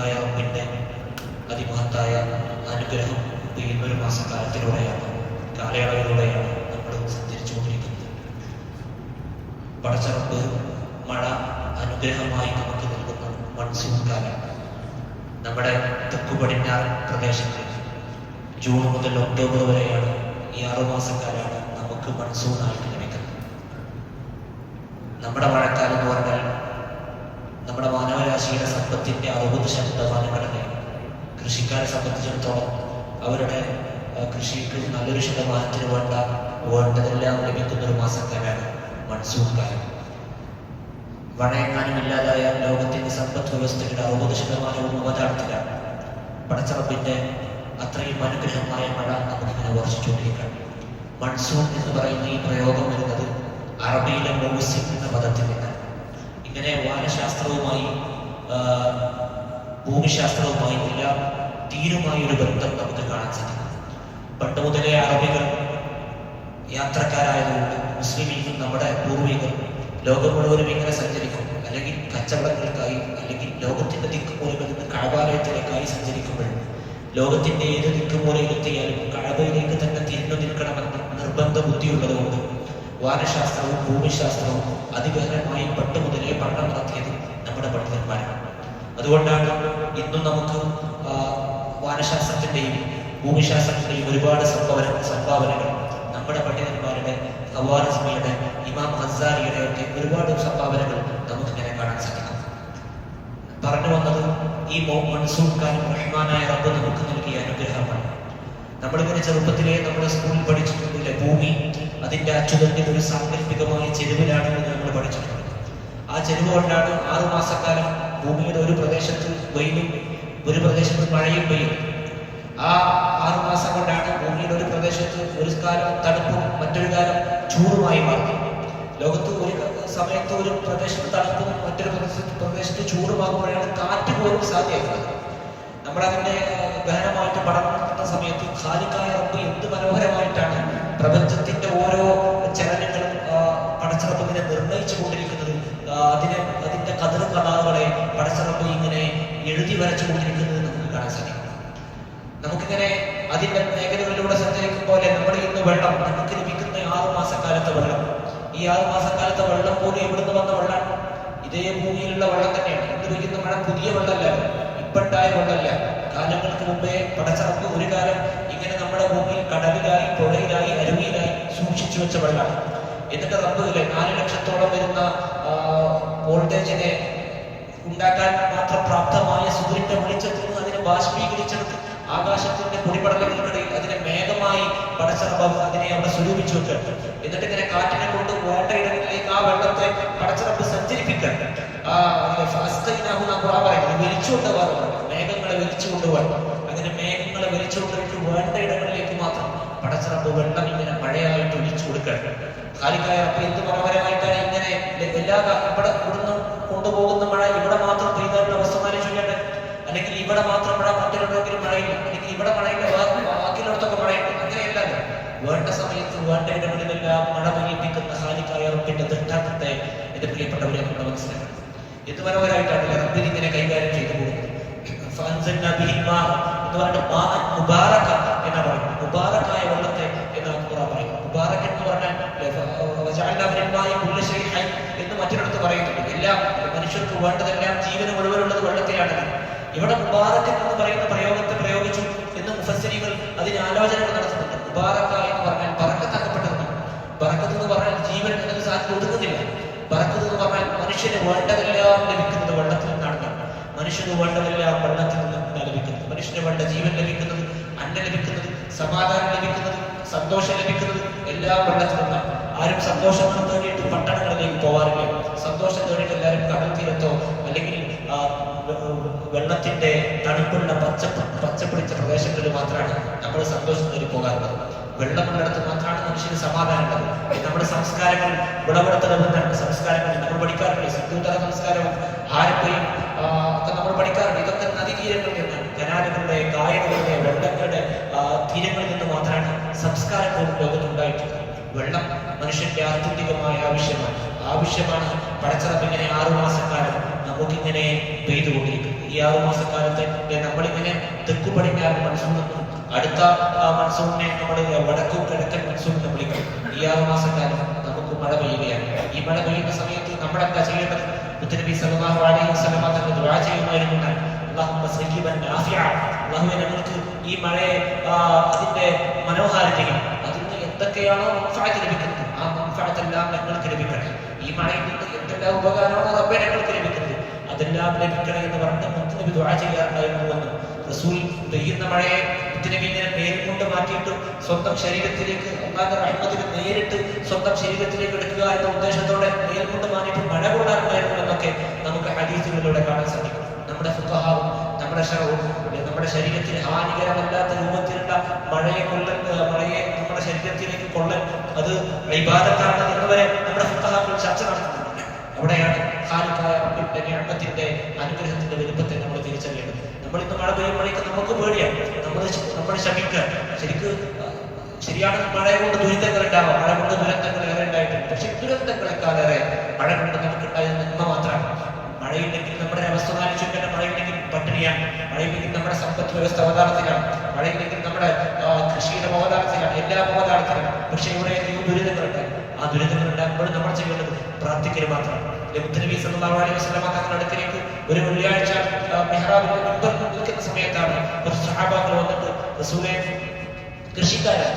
ഖാലിഖായ റബ്ബിന്റെ അതിമഹത്തായ അനുഗ്രഹം പെയ്യുന്നൊരു മാസക്കാലത്തിലൂടെയാണ്, കാലയളവിലൂടെയാണ് നമ്മൾ സഞ്ചരിച്ചുകൊണ്ടിരിക്കുന്നത്. പടച്ച റബ്ബ് മഴ അനുഗ്രഹമായി നമുക്ക് നൽകുന്ന മൺസൂൺ കാലം. നമ്മുടെ തെക്കു പടിഞ്ഞാറൻ പ്രദേശത്ത് ജൂൺ മുതൽ ഒക്ടോബർ വരെയാണ് ഈ 6 മാസക്കാലാണ് നമുക്ക് മൺസൂണായിട്ട് ലഭിക്കുന്നത്. നമ്മുടെ മഴക്കാലം എന്ന് പറഞ്ഞാൽ നമ്മുടെ മാനവരാശിയുടെ സമ്പത്തിന്റെ 60% കൃഷിക്കാരെ സംബന്ധിച്ചിടത്തോളം അവരുടെ കൃഷിക്ക് നല്ലൊരു ശതമാനത്തിന് വേണ്ടതെല്ലാം ലഭിക്കുന്ന ഒരു മാസക്കാലാണ് മൺസൂൺ കാലം. മഴയെങ്ങാനും ഇല്ലാതായ ലോകത്തിന്റെ സമ്പദ് വ്യവസ്ഥയുടെ 60% അവതാളത്തിലാണ്. പടച്ചറപ്പിന്റെ അത്രയും അനുഗ്രഹമായ മഴ നമുക്കിങ്ങനെ വർഷിച്ചുകൊണ്ടിരിക്കണം. മൺസൂൺ എന്ന് പറയുന്ന ഈ പ്രയോഗം വരുന്നത് അറബിയിലെ മൗസിം എന്ന പദത്തിൽ നിന്ന്. ഇങ്ങനെ വാനശാസ്ത്രവുമായി ഭൂമിശാസ്ത്രവുമായി എല്ലാം തീരുമായ ഒരു ബന്ധം നമുക്ക് കാണാൻ സാധിക്കും. പണ്ട് മുതലേ അറബികൾ യാത്രക്കാരായതുകൊണ്ട് മുസ്ലിമീങ്ങൾ, നമ്മുടെ പൂർവികർ ലോകം മുഴുവനും ഇങ്ങനെ സഞ്ചരിക്കും, അല്ലെങ്കിൽ കച്ചവടങ്ങൾക്കായി, അല്ലെങ്കിൽ ലോകത്തിന്റെ ദിക്കുമൂലകളിൽ നിന്ന് കഅബാലയത്തിലേക്കായി സഞ്ചരിക്കുമ്പോൾ ലോകത്തിന്റെ ഏത് ദിക്കുമൂലയിലെത്തിയാലും കഅബയിലേക്ക് തന്നെ തിരിഞ്ഞു നിൽക്കണമെന്ന് നിർബന്ധ ബുദ്ധിയുള്ളതുകൊണ്ട് വാനശാസ്ത്രവും ഭൂമിശാസ്ത്രവും അതിഗഹനമായി പണ്ട് മുതലേ പഠനം നടത്തിയത് നമ്മുടെ പണ്ഡിതന്മാരാണ്. അതുകൊണ്ടാണ് ഇന്നും നമുക്ക് വാനശാസ്ത്രത്തിന്റെയും ഭൂമിശാസ്ത്രത്തിന്റെയും ഒരുപാട് സംഭാവനകൾ നമ്മുടെ പണ്ഡിതന്മാരുടെ, ഖവാരിസ്മിയുടെ, ഇമാം ഗസാലിയുടെ ഒക്കെ ഒരുപാട് സംഭാവനകൾ നമുക്കിങ്ങനെ കാണാൻ സാധിക്കും. പറഞ്ഞു വന്നത് ഈ മൺസൂൺ കാലം റഹ്മാനായ റബ്ബ് നമുക്ക് നൽകിയ അനുഗ്രഹമാണ്. നമ്മളിങ്ങനെ ചെറുപ്പത്തിലേ നമ്മുടെ സ്കൂളിൽ പഠിച്ചിട്ടുണ്ടല്ലേ, ഭൂമി അതിന്റെ അച്ചുതണ്ടിൽ ഒരു സാങ്കല്പികമായ ചെരുവിലാണ് എന്ന് നമ്മൾ പഠിച്ചിട്ടുണ്ട്. ആ ചെരുവ് കൊണ്ടാണ് 6 മാസക്കാലം ഭൂമിയുടെ ഒരു പ്രദേശത്ത് വെയിലും ഒരു പ്രദേശത്ത് മഴയും പെയ്യും. ആ 6 മാസം കൊണ്ടാണ് ഭൂമിയുടെ ഒരു പ്രദേശത്ത് ഒരു കാലം തണുപ്പും മറ്റൊരു കാലം ചൂടുമായി മാറുന്നത്. ലോകത്ത് ഒരു സമയത്ത് ഒരു പ്രദേശത്ത് തണുപ്പും മറ്റൊരു പ്രദേശത്ത് ചൂടുമാകുമ്പോഴാണ് കാറ്റ് പോലും സാധ്യമാക്കുന്നത്. നമ്മളതിന്റെ ഗഹനമായിട്ട് പഠനം നടത്തുന്ന സമയത്ത് ഖാലിഖായ റബ്ബ് എന്ത് മനോഹരമായിട്ടാണ് പ്രപഞ്ചത്തിന്റെ ഓരോ ചലനങ്ങളും പടച്ചറബ് ഇങ്ങനെ നിർണയിച്ചു കൊണ്ടിരിക്കുന്നത്, അതിന്റെ കതിർ കഥാകളെ പടച്ചറബ് ഇങ്ങനെ എഴുതി വരച്ചു കൊണ്ടിരിക്കുന്നത് നമുക്ക് കാണാൻ സാധിക്കും. നമുക്കിങ്ങനെ അതിന്റെ മേഖലകളിലൂടെ സഞ്ചരിക്കുമ്പോൾ നമ്മുടെ ഇന്ന് വെള്ളം നമുക്ക് ലഭിക്കുന്ന 6 മാസക്കാലത്തെ വെള്ളം, ഈ 6 മാസക്കാലത്തെ വെള്ളം പോലും എവിടുന്ന് വന്ന വെള്ളമാണ്? ഇതേ ഭൂമിയിലുള്ള വെള്ളം തന്നെയാണ്. ഇത് പെയ്യുന്ന മഴ പുതിയ വെള്ളമല്ല, ഇപ്പോണ്ടായ വെള്ളമല്ല. കാലങ്ങൾക്ക് മുമ്പേ പടച്ചറപ്പ് ഒരു കാലം ഇങ്ങനെ നമ്മുടെ ഭൂമിയിൽ കടലിലായി, പുഴയിലായി, അരുവിയിലായി സൂക്ഷിച്ചു വെച്ച വെള്ളമാണ്. എന്നിട്ട് റബ്ബിലെ 4 ലക്ഷത്തോളം വരുന്ന വോൾട്ടേജിനെ ഉണ്ടാക്കാൻ മാത്രം പ്രാപ്തമായ സൂര്യന്റെ വെളിച്ചത്തിൽ നിന്ന് അതിനെ ബാഷ്പീകരിച്ചെടുത്ത് ആകാശത്തിന്റെ പൊടിപടലങ്ങൾക്കിടയിൽ അതിനെ മേഘമായി പടച്ചറപ്പ് അതിനെ അവിടെ സ്വരൂപിച്ചു വെക്കുക. എന്നിട്ട് ഇങ്ങനെ കാറ്റിനെ കൊണ്ട് വേണ്ട ഇടങ്ങളിലേക്ക് ആ വെള്ളത്തെ പടച്ചറപ്പ് സഞ്ചരിപ്പിക്കാൻ വലിച്ചുകൊണ്ടുപോകാൻ, മേഘങ്ങളെ വലിച്ചു കൊണ്ടുപോകാൻ. അങ്ങനെ മേഘങ്ങളെ വലിച്ചു കൊണ്ടുപോയിട്ട് വേണ്ട ഇടങ്ങളിലേക്ക് മാത്രം പടച്ചറപ്പ് വെള്ളം ഇങ്ങനെ മഴയായിട്ട് ഒഴിച്ചു കൊടുക്കണം. ഖാലിഖായ റബ്ബ് എന്ത് മനോഹരമായിട്ടാണ് ഇങ്ങനെ എല്ലാ ഇവിടുന്ന് കൊണ്ടുപോകുന്ന മഴ ഇവിടെ മാത്രം പെയ്താലുള്ള അവസ്ഥ ആലോചിക്കട്ടെ. അല്ലെങ്കിൽ ഇവിടെ മാത്രം മഴ, മറ്റൊരിടമെങ്കിലും മഴയില്ല, അല്ലെങ്കിൽ ഇവിടെ മഴയില്ല, ബാക്കിയുള്ളടത്തൊക്കെ മഴയുണ്ട്. അങ്ങനെയല്ലല്ലോ, വേണ്ട സമയത്ത് വേണ്ട ഇടങ്ങളിലെല്ലാം മഴ പെയ്യിപ്പിക്കുന്ന ഖാലിഖായ റബ്ബിന്റെ ദൃഷ്ടാന്തത്തെ എന്റെ പ്രിയപ്പെട്ടവരെ നമ്മൾ മനസ്സിലാക്കണം. എന്ത് മനോഹരമായിട്ടാണ് റബ്ബിന് ഇങ്ങനെ കൈകാര്യം ചെയ്തു പോകുന്നത്. എന്ന് പറഞ്ഞിട്ട് മുബാറക എന്നാ പറയുന്നത്, മുബാറക്കായ വെള്ളത്തെ എന്നാണ് ഖുർആൻ പറയുന്നത്. മുബാറക് എന്ന് പറഞ്ഞാൽ എന്ന് മറ്റൊരിടത്ത് പറയുന്നുണ്ട്. എല്ലാം മനുഷ്യർക്ക് വേണ്ടതെല്ലാം, ജീവന് മുഴുവനുള്ളത് വെള്ളത്തെയാണ്. ഇവിടെ മുബാറക് എന്ന് പറയുന്ന പ്രയോഗത്തെ പ്രയോഗിച്ചു എന്ന് മുഫസ്സിരികൾ അതിന് ആലോചനകൾ നടത്തുന്നുണ്ട്. മുബാറക എന്ന് പറഞ്ഞാൽ ബറക്കത്താക്കപ്പെട്ടതാണ്. ബറക്കത്ത് എന്ന് പറഞ്ഞാൽ ജീവൻ എന്നത് സാധനം ഒതുങ്ങുന്നില്ല. ബറക്കത്ത് എന്ന് പറഞ്ഞാൽ മനുഷ്യന് വേണ്ടതെല്ലാം ലഭിക്കുന്നത് വെള്ളത്തിൽ നിന്നാണ്. മനുഷ്യന് വേണ്ടതെല്ലാം വെള്ളത്തിൽ നിന്നാണ് ലഭിക്കുന്നത്. മനുഷ്യന് വേണ്ട ജീവൻ ലഭിക്കുന്നത്, അന്നം ലഭിക്കുന്നത്, സമാധാനം ലഭിക്കുന്നത്, സന്തോഷം ലഭിക്കുന്നത് എല്ലാം വെള്ളത്തിൽ നിന്നാണ്. ആരും സന്തോഷം തേടിയിട്ട് പട്ടണങ്ങളിലേക്ക് പോകാറില്ല. സന്തോഷം തേടിയിട്ട് എല്ലാവരും കടൽ തീരത്തോ അല്ലെങ്കിൽ വെള്ളത്തിന്റെ തണുപ്പുള്ള പച്ചപ്പിടിച്ച പ്രദേശങ്ങളിൽ മാത്രമാണ് നമ്മൾ സന്തോഷം തേടി പോകാറുള്ളത്. വെള്ളമുള്ളിടത്ത് മാത്രമാണ് മനുഷ്യന് സമാധാനം ഉള്ളത്. നമ്മുടെ സംസ്കാരങ്ങൾ വിളവെടുത്ത സംസ്കാരങ്ങൾ നമ്മൾ പഠിക്കാറുണ്ട്. സിന്ധുതല സംസ്കാരവും ഹാരപ്പയും ഒക്കെ നമ്മൾ പഠിക്കാറുണ്ട്. ഇതൊക്കെ നദീതീരങ്ങളിൽ നിന്നാണ്, കനാലുകളുടെ, കായലുകളുടെ, വെള്ളങ്ങളുടെ തീരങ്ങളിൽ നിന്ന് മാത്രമാണ് സംസ്കാരം പോലും ലോകത്തുണ്ടായിട്ടുള്ളത്. വെള്ളം മനുഷ്യന്റെ ആത്യന്തികമായ ആവശ്യമാണ്. പടച്ചറപ്പ് ഇങ്ങനെ 6 മാസക്കാലം നമുക്കിങ്ങനെ പെയ്തുകൊണ്ടിരിക്കുന്നത്. ഈ 6 മാസക്കാലത്തെ നമ്മളിങ്ങനെ തെക്കു പടിഞ്ഞാറ് മൺസൂണെന്നും അടുത്ത മൺസൂണിനെ നമ്മൾ വടക്കു കിഴക്കൻ മൺസൂൺ എന്ന് വിളിക്കും. ഈ 6 മാസക്കാലം നമുക്ക് മഴ പെയ്യുകയാണ്. ഈ മഴ പെയ്യുന്ന സമയത്ത് നമ്മളെന്താ ചെയ്യേണ്ടത്? മുത്തനബി സല്ലല്ലാഹു അലൈഹി വസല്ലം തങ്ങൾ ദുആ ചെയ്യുമായിരുന്നു, അല്ലാഹുമ്മ സയ്യിബൻ നാഫിഅ, അല്ലാഹുവേ ഞങ്ങൾക്ക് ഈ മഴയെ അതിന്റെ മനോഹാരിതയും അതിന് എന്തൊക്കെയാണോ മൻഫഅത്ത് ലഭിക്കുന്നത് ആ മൻഫഅത്തെല്ലാം ഞങ്ങൾക്ക് ലഭിക്കണേ. ഈ മഴയിൽ നിന്ന് എന്തെല്ലാം ഉപകാരമാണോ റബ്ബേ ഞങ്ങൾക്ക് ലഭിക്കുന്നത് അതെല്ലാം ലഭിക്കണേ എന്ന് പറഞ്ഞ് മുത്തനബി ദുആ ചെയ്യാറുണ്ടായിരുന്നു എന്ന് റസൂൽ. പെയ്യുന്ന മഴയെ മുത്തനബി ഇങ്ങനെ മേൽകൊണ്ട് മാറ്റിയിട്ട് സ്വന്തം ശരീരത്തിലേക്ക് അല്ലാഹുവിന്റെ റഹ്മത്തിനെ നേരിട്ട് സ്വന്തം ശരീരത്തിലേക്ക് എടുക്കുക എന്ന ഉദ്ദേശത്തോടെ മേൽകൊണ്ട് മാറ്റിയിട്ട് മഴ കൊള്ളാറുണ്ടായിരുന്നു എന്നൊക്കെ നമുക്ക് ഹദീസുകളിലൂടെ കാണാൻ സാധിക്കും. നമ്മുടെ ഫുഖഹാവും നമ്മുടെ ശരീരത്തിന് ഹാനികരമല്ലാത്ത രൂപത്തിലുള്ള മഴയെ നമ്മുടെ ശരീരത്തിലേക്ക് കൊള്ളൽ അത് ഇബാദത്താണ് എന്നവരെ നമ്മുടെ ഫുഖഹാക്കൾ ചർച്ച നടത്തുന്നുണ്ട്. അവിടെയാണ് ഖാലിഖായ റബ്ബിന്റെ നിഅമത്തിന്റെ അനുഗ്രഹത്തിന്റെ വലുപ്പത്തെ നമ്മൾ തിരിച്ചറിയേണ്ടത്. നമ്മൾ ഇന്ന് മഴ പെയ്യുമ്പോഴേക്ക് നമുക്ക് പേടിയാണ്, നമ്മൾ ശമിക്കുക. ശരിയാണ്, മഴ കൊണ്ട് ദുരിതങ്ങൾ ഉണ്ടാവാം, മഴ കൊണ്ട് ദുരന്തങ്ങൾ ഏറെ ഉണ്ടായിട്ടുണ്ട്. പക്ഷെ ദുരന്തങ്ങളെക്കാളേറെ മഴ കൊണ്ട് നമുക്കുണ്ടായത് നന്മ മാത്രമാണ്. മഴയില്ലെങ്കിൽ നമ്മുടെ അവസ്ഥ ആലോചിക്കേണ്ട. മഴയില്ലെങ്കിൽ പട്ടിണിയാണ്, മഴയില്ലെങ്കിൽ നമ്മുടെ സമ്പദ് വ്യവസ്ഥ അവതാളത്തിലാണ്, മഴയില്ലെങ്കിൽ നമ്മുടെ കൃഷിയുടെ അവതാളത്തിലാണ്, എല്ലാം അവതാളത്തിലാണ്. പക്ഷെ ഇവിടെ ദുരിതങ്ങളുണ്ട്. ആ ദുരിതങ്ങൾ ഉണ്ടാകുമ്പോൾ നമ്മൾ ചെയ്യേണ്ടത് പ്രാർത്ഥിക്കൽ മാത്രമാണ്. മുത്തനബി സല്ലല്ലാഹു അലൈഹി വസല്ലം തങ്ങളുടെ അടുക്കലേക്ക് ഒരു വെള്ളിയാഴ്ച മിഹ്റാബിൽ മുൻപിൽ നിൽക്കുന്ന സമയത്താണ് കുറച്ച് സഹാബാക്കൾ വന്നിട്ട് റസൂലേ, കൃഷിക്കാരായ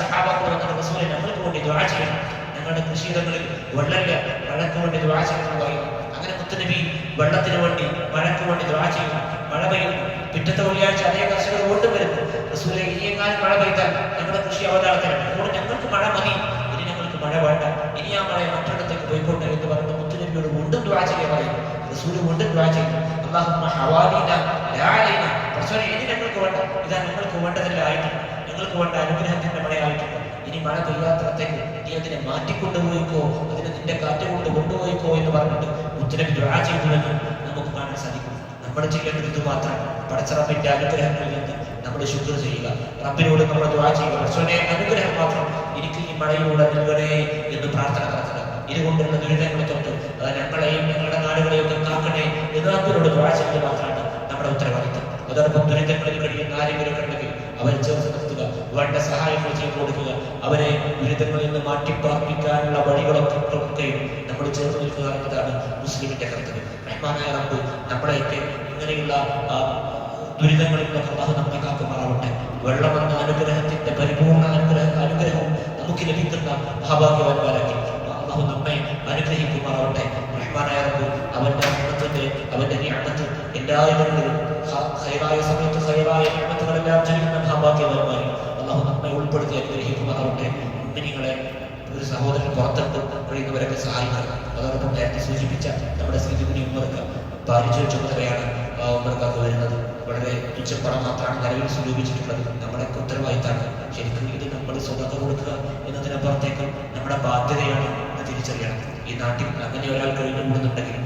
സഹാബാക്കൾ വന്നിട്ട് റസൂലേ ഞങ്ങൾക്ക് വേണ്ടി ദുആ ചെയ്യണം, ഞങ്ങളുടെ കൃഷിയിടങ്ങളിൽ വെള്ളമില്ല, മഴയ്ക്ക് വേണ്ടി ദുആ ചെയ്യണം പറയുന്നു. അങ്ങനെ മുത്തനബി വെള്ളത്തിന് വേണ്ടി മഴയ്ക്ക് വേണ്ടി ദുആ ചെയ്യുന്നു. മഴ പെയ്യുന്നു. പിറ്റത്തെ വെള്ളിയാഴ്ച അതേ കർഷകർ വീണ്ടും വരുന്നു. റസൂലേ, ഇനി എങ്ങാനും മഴ പെയ്താൽ ഞങ്ങളുടെ കൃഷി അവതാളത്തിലാണ്, അതുകൊണ്ട് ഞങ്ങൾക്ക് മഴ മതി, ഇനി ഞങ്ങൾക്ക് മഴ വേണ്ട, ഇനി ആ മഴ മറ്റൊരിടത്തേക്ക് പോയിക്കോട്ടെ എന്ന് പറഞ്ഞ് മുത്തനബിയോട് വീണ്ടും ദുആ ചെയ്യാൻ പറയുന്നു. റസൂൽ വീണ്ടും ദുആ ചെയ്യുന്നു, അല്ലാഹുമ്മ ഹവാലീന ലാ അലൈന, റസൂലേ ഇനി ഞങ്ങൾക്ക് വേണ്ട, ഇതാ ഞങ്ങൾക്ക് വേണ്ടതിലായിട്ടുണ്ട്, ഞങ്ങൾക്ക് വേണ്ട അനുഗ്രഹത്തിന്റെ മഴയായിട്ടുണ്ട്, ഇനി മഴ പെയ്യാത്തടത്തേക്ക് നീ അതിനെ മാറ്റിക്കൊണ്ടുപോയിക്കോ, അതിനെ നിന്റെ കാറ്റ് കൊണ്ട് കൊണ്ടുപോയിക്കോ എന്ന് പറഞ്ഞിട്ട് മുത്തനബി ദുആ ചെയ്തുവെന്ന് നമുക്ക് കാണാൻ സാധിക്കും. നമ്മൾ ചെയ്യേണ്ടത് ഇത് മാത്രം, പടച്ച റബ്ബിന്റെ അനുഗ്രഹങ്ങളിൽ നിന്ന് നമ്മൾ ശുക്ർ ചെയ്യുക, റബ്ബിനോട് നമ്മൾ ദുആ ചെയ്യുക, റസൂലേ അനുഗ്രഹം മാത്രം എനിക്ക് ഈ മഴയിലൂടെ നൽകണേ എന്ന് പ്രാർത്ഥന നടത്തുക. ഇതുകൊണ്ടുള്ള ദുരിതങ്ങളെ തൊട്ട് ഞങ്ങളെയും ഞങ്ങളുടെ നാടുകളെയും ഒക്കെ കാക്കണേ എന്ന് റബ്ബിനോട് ദുആ ചെയ്യുക മാത്രമാണ് നമ്മുടെ ഉത്തരവാദിത്തം. അതോടൊപ്പം ദുരിതങ്ങളിൽ കഴിയുന്ന ആരെങ്കിലും ഉണ്ടെങ്കിൽ അവരെ ചേർത്ത് നിർത്തുക, വേണ്ട സഹായങ്ങൾ ചെയ്തു കൊടുക്കുക, അവരെ ദുരിതങ്ങളിൽ നിന്ന് മാറ്റിപ്പാർപ്പിക്കാനുള്ള വഴികളൊക്കെയും നമ്മൾ ചേർത്ത് നിൽക്കുക എന്നതാണ് മുസ്ലിമിന്റെ കർത്തവ്യം. റഹ്മാനായ റബ്ബ് നമ്മളെയൊക്കെ ഇങ്ങനെയുള്ള ദുരിതങ്ങളിൽ നിന്നൊക്കെ അല്ലാഹു നമ്മെ കാക്കുമാറാവട്ടെ. വെള്ളമെന്ന അനുഗ്രഹത്തിന്റെ പരിപൂർണ അനുഗ്രഹവും നമുക്ക് ലഭിക്കുന്ന മഹാഭാഗ്യവാന്മാരാക്കി അല്ലാഹു നമ്മെ അനുഗ്രഹിക്കുമാറാവട്ടെ. റഹ്മാനായ റബ്ബ് അവന്റെ നിഅമത്ത് എല്ലായിടങ്ങളിലും ഖൈറായ സമയത്ത് ഖൈറായ നിഅമത്തുകളെല്ലാം ചെയ്യുന്ന മഹാഭാഗ്യവാന്മാരിൽ അല്ലാഹു നമ്മെ ഉൾപ്പെടുത്തി അനുഗ്രഹിക്കുമാറാവട്ടെ. മുഅ്മിനീങ്ങളെ, ഒരു സഹോദരൻ പുറത്തിട്ട് കഴിയുന്നവരൊക്കെ സഹായിക്കണം. അതോടൊപ്പം നേരത്തെ സൂചിപ്പിച്ച നമ്മുടെ ശ്രീകുനി ഉമ്മർക്ക് പാരിചയ ചുമതലയാണ് ഉമ്മർക്കാർക്ക് വരുന്നത്. വളരെ തുച്ഛപ്പണം മാത്രമാണ് നിലവിൽ സ്വരൂപിച്ചിട്ടുള്ളത്. നമ്മുടെ ഉത്തരവാദിത്തമാണ്. ശരിക്കും ഇത് നമ്മൾ സ്വതക്ക കൊടുക്കുക എന്നതിനപ്പുറത്തേക്ക് നമ്മുടെ ബാധ്യതയാണ് എന്ന് തിരിച്ചറിയണം. ഈ നാട്ടിൽ അങ്ങനെ ഒരാൾ കഴിഞ്ഞുകൂടുന്നുണ്ടെങ്കിൽ,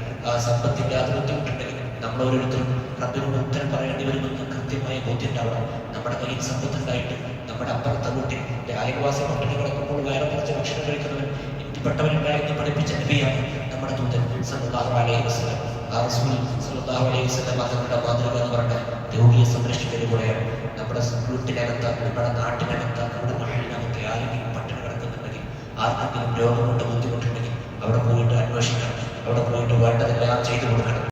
സമ്പത്തിന്റെ അത് ബുദ്ധിമുട്ടുണ്ടെങ്കിൽ നമ്മൾ ഓരോരുത്തരും റബ്ബിനോട് ഉത്തരം പറയേണ്ടി വരുമെന്ന് കൃത്യമായ ബോധ്യം ഉണ്ടാവണം. നമ്മുടെ കയ്യിൽ സമ്പത്തുണ്ടായിട്ട് നമ്മുടെ അപ്പുറത്തെ വീട്ടിൽ അയൽവാസി പട്ടിണി കിടക്കുമ്പോൾ വയറ് കുറച്ച് ഭക്ഷണം കഴിക്കുന്നവൻ ഇന്ത്യപ്പെട്ടവനുണ്ടായെന്ന് പഠിപ്പിച്ച നബിയാണ് നമ്മുടെ ദൂതൻ സല്ലല്ലാഹു അലൈഹി വസല്ലം. ആ റസൂൽ സല്ലല്ലാഹു അലൈഹി വസല്ലം തങ്ങളുടെ മാതൃക എന്ന് പറഞ്ഞാൽ രോഗിയെ സംരക്ഷിക്കലുകൂടെയാണ്. നമ്മുടെ വീട്ടിനകത്ത്, നമ്മുടെ നാട്ടിനകത്ത്, നമ്മുടെ മഹലിനകത്ത് ആരെങ്കിലും പട്ടിണി കിടക്കുന്നുണ്ടെങ്കിൽ, ആർക്കെങ്കിലും രോഗം കൊണ്ട് ബുദ്ധിമുട്ടുണ്ടെങ്കിൽ അവിടെ പോയിട്ട് അന്വേഷിക്കണം, അവിടെ പോയിട്ട് വേണ്ടതെല്ലാം ചെയ്തു കൊടുക്കണം.